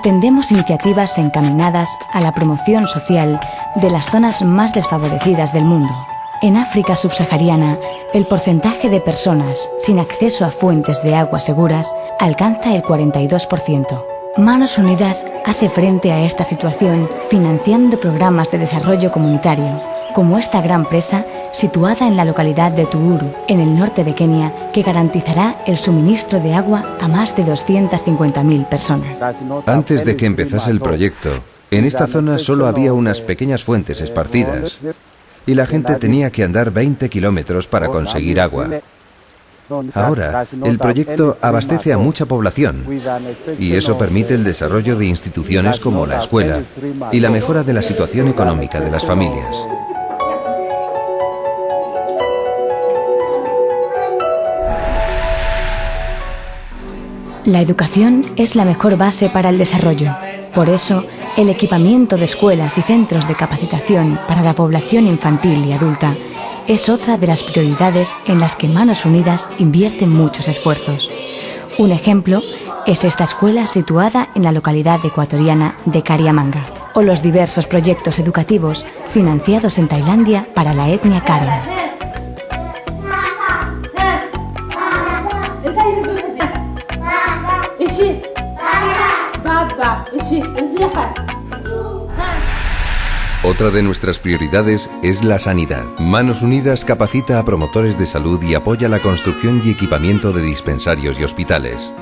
atendemos iniciativas encaminadas a la promoción social de las zonas más desfavorecidas del mundo. En África subsahariana, el porcentaje de personas sin acceso a fuentes de agua seguras alcanza el 42%. Manos Unidas hace frente a esta situación financiando programas de desarrollo comunitario, como esta gran presa situada en la localidad de Tuuru, en el norte de Kenia, que garantizará el suministro de agua a más de 250.000 personas. Antes de que empezase el proyecto, en esta zona solo había unas pequeñas fuentes esparcidas y la gente tenía que andar 20 kilómetros para conseguir agua. Ahora, el proyecto abastece a mucha población y eso permite el desarrollo de instituciones como la escuela y la mejora de la situación económica de las familias. La educación es la mejor base para el desarrollo. Por eso, el equipamiento de escuelas y centros de capacitación para la población infantil y adulta es otra de las prioridades en las que Manos Unidas invierte muchos esfuerzos. Un ejemplo es esta escuela situada en la localidad ecuatoriana de Kariamanga, o los diversos proyectos educativos financiados en Tailandia para la etnia Karen. Otra de nuestras prioridades es la sanidad. Manos Unidas capacita a promotores de salud y apoya la construcción y equipamiento de dispensarios y hospitales.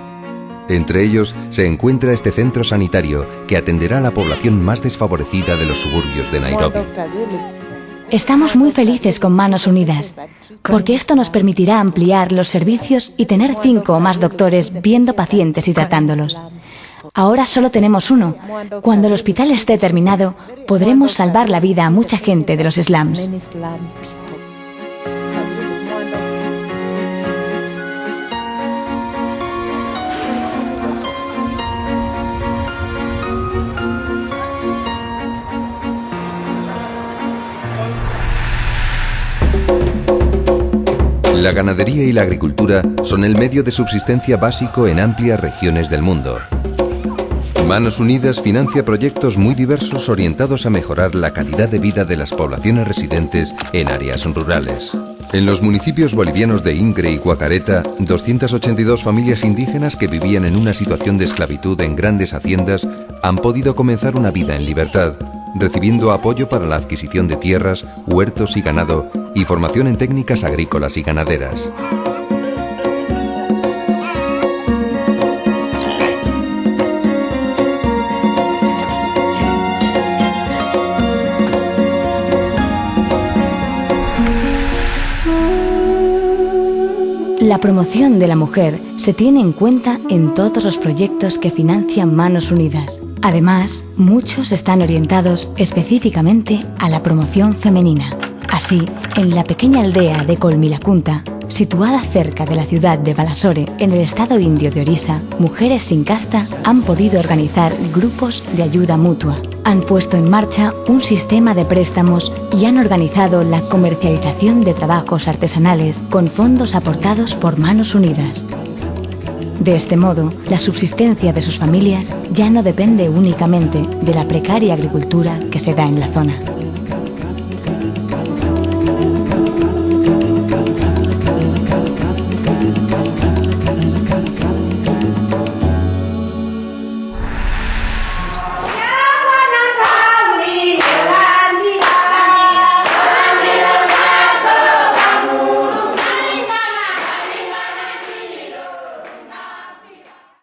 Entre ellos se encuentra este centro sanitario que atenderá a la población más desfavorecida de los suburbios de Nairobi. Estamos muy felices con Manos Unidas, porque esto nos permitirá ampliar los servicios y tener 5 o más doctores viendo pacientes y tratándolos. Ahora solo tenemos uno. Cuando el hospital esté terminado, podremos salvar la vida a mucha gente de los slums. La ganadería y la agricultura son el medio de subsistencia básico en amplias regiones del mundo. Manos Unidas financia proyectos muy diversos orientados a mejorar la calidad de vida de las poblaciones residentes en áreas rurales. En los municipios bolivianos de Ingre y Guacareta, 282 familias indígenas que vivían en una situación de esclavitud en grandes haciendas han podido comenzar una vida en libertad, recibiendo apoyo para la adquisición de tierras, huertos y ganado y formación en técnicas agrícolas y ganaderas. La promoción de la mujer se tiene en cuenta en todos los proyectos que financian Manos Unidas. Además, muchos están orientados específicamente a la promoción femenina. Así, en la pequeña aldea de Colmilacunta, situada cerca de la ciudad de Balasore, en el estado indio de Orissa, mujeres sin casta han podido organizar grupos de ayuda mutua. Han puesto en marcha un sistema de préstamos y han organizado la comercialización de trabajos artesanales con fondos aportados por Manos Unidas. De este modo, la subsistencia de sus familias ya no depende únicamente de la precaria agricultura que se da en la zona.